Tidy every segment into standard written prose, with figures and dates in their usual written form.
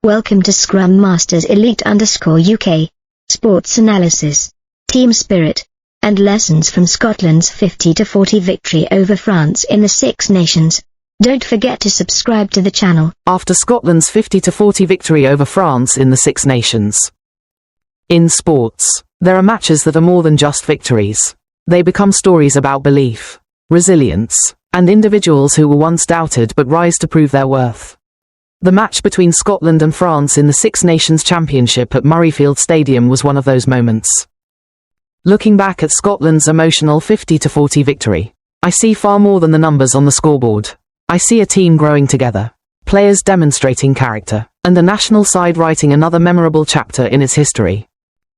Welcome to Scrum Masters Elite _UK. Sports analysis, team spirit, and lessons from Scotland's 50-40 victory over France in the Six Nations. Don't forget to subscribe to the channel. After Scotland's 50-40 victory over France in the Six Nations. In sports, there are matches that are more than just victories. They become stories about belief, resilience, and individuals who were once doubted but rise to prove their worth. The match between Scotland and France in the Six Nations Championship at Murrayfield Stadium was one of those moments. Looking back at Scotland's emotional 50-40 victory, I see far more than the numbers on the scoreboard. I see a team growing together, players demonstrating character, and the national side writing another memorable chapter in its history.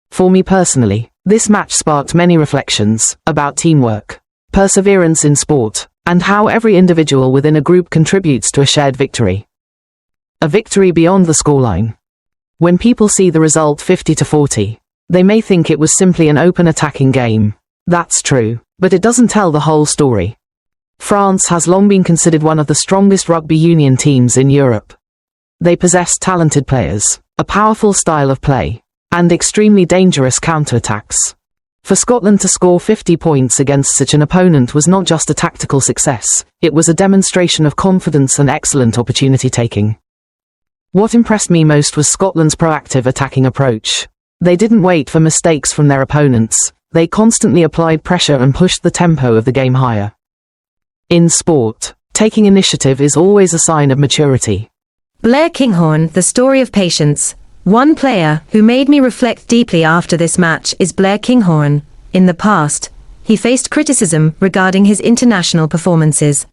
For me personally, this match sparked many reflections about teamwork, perseverance in sport, and how every individual within a group contributes to a shared victory. A victory beyond the scoreline. When people see the result 50-40, they may think it was simply an open attacking game. That's true, but it doesn't tell the whole story. France has long been considered one of the strongest rugby union teams in Europe. They possess talented players, a powerful style of play, and extremely dangerous counterattacks. For Scotland to score 50 points against such an opponent was not just a tactical success, it was a demonstration of confidence and excellent opportunity taking. What impressed me most was Scotland's proactive attacking approach. They didn't wait for mistakes from their opponents, they constantly applied pressure and pushed the tempo of the game higher. In sport, taking initiative is always a sign of maturity. Blair Kinghorn, the story of patience. One player who made me reflect deeply after this match is Blair Kinghorn. In the past, he faced criticism regarding his international performances.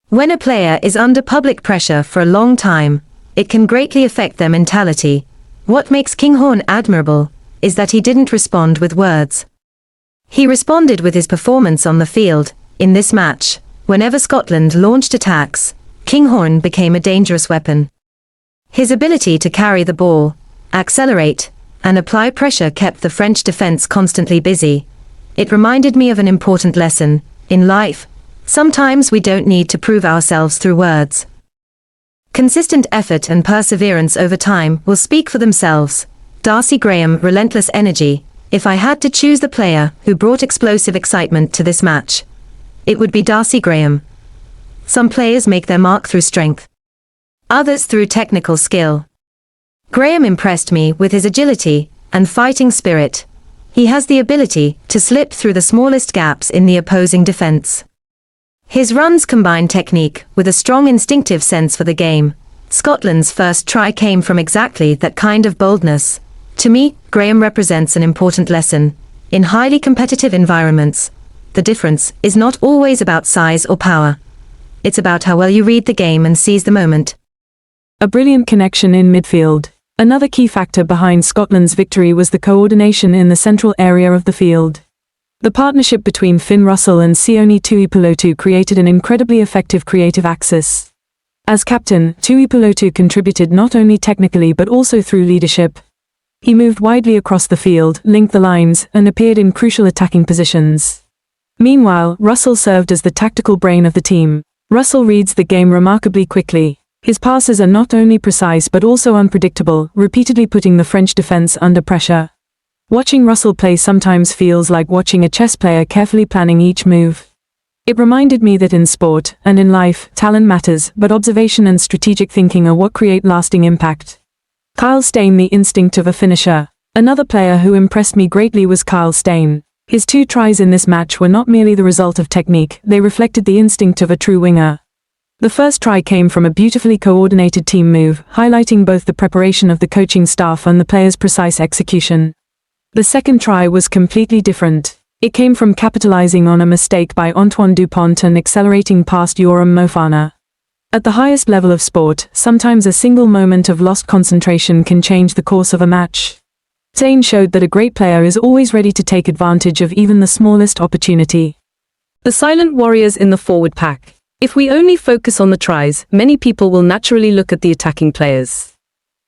When a player is under public pressure for a long time, it can greatly affect their mentality. What makes Kinghorn admirable is that he didn't respond with words. He responded with his performance on the field. In this match, whenever Scotland launched attacks, Kinghorn became a dangerous weapon. His ability to carry the ball, accelerate, and apply pressure kept the French defense constantly busy. It reminded me of an important lesson. In life, sometimes we don't need to prove ourselves through words. Consistent effort and perseverance over time will speak for themselves. Darcy Graham, relentless energy. If I had to choose the player who brought explosive excitement to this match, it would be Darcy Graham. Some players make their mark through strength, others through technical skill. Graham impressed me with his agility and fighting spirit. He has the ability to slip through the smallest gaps in the opposing defense. His runs combine technique with a strong instinctive sense for the game. Scotland's first try came from exactly that kind of boldness. To me, Graham represents an important lesson. In highly competitive environments, the difference is not always about size or power. It's about how well you read the game and seize the moment. A brilliant connection in midfield. Another key factor behind Scotland's victory was the coordination in the central area of the field. The partnership between Finn Russell and Sione Tuipulotu created an incredibly effective creative axis. As captain, Tuipulotu contributed not only technically but also through leadership. He moved widely across the field, linked the lines, and appeared in crucial attacking positions. Meanwhile, Russell served as the tactical brain of the team. Russell reads the game remarkably quickly. His passes are not only precise but also unpredictable, repeatedly putting the French defense under pressure. Watching Russell play sometimes feels like watching a chess player carefully planning each move. It reminded me that in sport, and in life, talent matters, but observation and strategic thinking are what create lasting impact. Kyle Steyn, the instinct of a finisher. Another player who impressed me greatly was Kyle Steyn. His 2 tries in this match were not merely the result of technique, they reflected the instinct of a true winger. The first try came from a beautifully coordinated team move, highlighting both the preparation of the coaching staff and the players' precise execution. The second try was completely different. It came from capitalizing on a mistake by Antoine Dupont and accelerating past Yoram Moefana. At the highest level of sport, sometimes a single moment of lost concentration can change the course of a match. Steyn showed that a great player is always ready to take advantage of even the smallest opportunity. The silent warriors in the forward pack. If we only focus on the tries, many people will naturally look at the attacking players.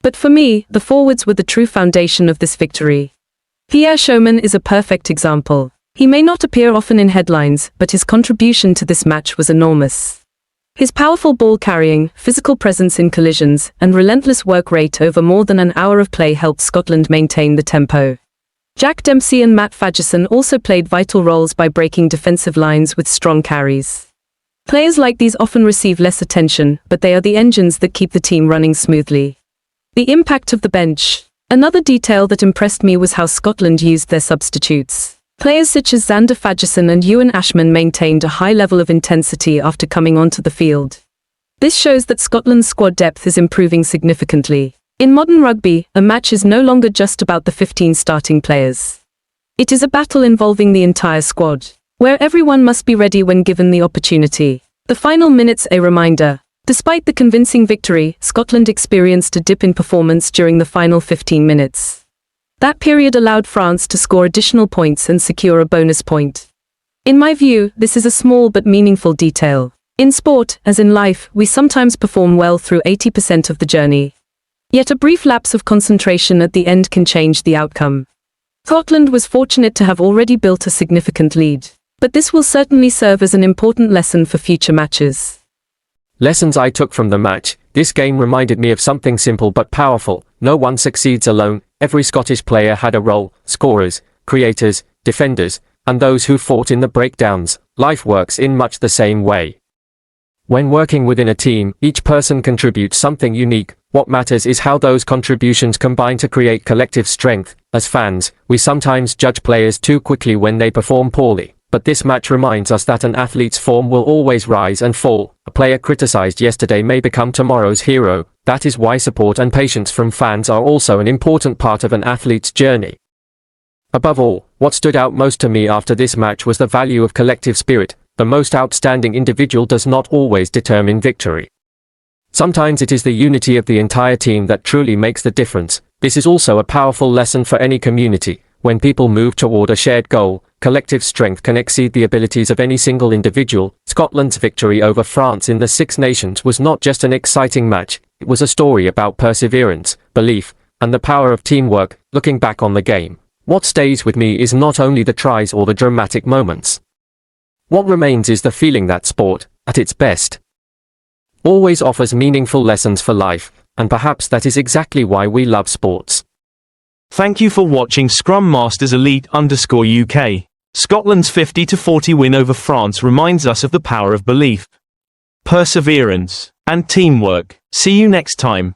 But for me, the forwards were the true foundation of this victory. Pierre Schoeman is a perfect example. He may not appear often in headlines, but his contribution to this match was enormous. His powerful ball carrying, physical presence in collisions, and relentless work rate over more than an hour of play helped Scotland maintain the tempo. Jack Dempsey and Matt Fagerson also played vital roles by breaking defensive lines with strong carries. Players like these often receive less attention, but they are the engines that keep the team running smoothly. The impact of the bench. Another detail that impressed me was how Scotland used their substitutes. Players such as Xander Fagerson and Ewan Ashman maintained a high level of intensity after coming onto the field. This shows that Scotland's squad depth is improving significantly. In modern rugby, a match is no longer just about the 15 starting players. It is a battle involving the entire squad, where everyone must be ready when given the opportunity. The final minutes a reminder. Despite the convincing victory, Scotland experienced a dip in performance during the final 15 minutes. That period allowed France to score additional points and secure a bonus point. In my view, this is a small but meaningful detail. In sport, as in life, we sometimes perform well through 80% of the journey. Yet a brief lapse of concentration at the end can change the outcome. Scotland was fortunate to have already built a significant lead, but this will certainly serve as an important lesson for future matches. Lessons I took from the match. This game reminded me of something simple but powerful. No one succeeds alone. Every Scottish player had a role: scorers, creators, defenders, and those who fought in the breakdowns. Life works in much the same way. When working within a team, each person contributes something unique. What matters is how those contributions combine to create collective strength. As fans, we sometimes judge players too quickly when they perform poorly. But this match reminds us that an athlete's form will always rise and fall. A player criticized yesterday may become tomorrow's hero. That is why support and patience from fans are also an important part of an athlete's journey. Above all, what stood out most to me after this match was the value of collective spirit. The most outstanding individual does not always determine victory. Sometimes it is the unity of the entire team that truly makes the difference. This is also a powerful lesson for any community. When people move toward a shared goal, collective strength can exceed the abilities of any single individual. Scotland's victory over France in the Six Nations was not just an exciting match, it was a story about perseverance, belief, and the power of teamwork. Looking back on the game, what stays with me is not only the tries or the dramatic moments. What remains is the feeling that sport, at its best, always offers meaningful lessons for life, and perhaps that is exactly why we love sports. Thank you for watching Scrum Masters Elite_UK. Scotland's 50-40 win over France reminds us of the power of belief, perseverance, and teamwork. See you next time.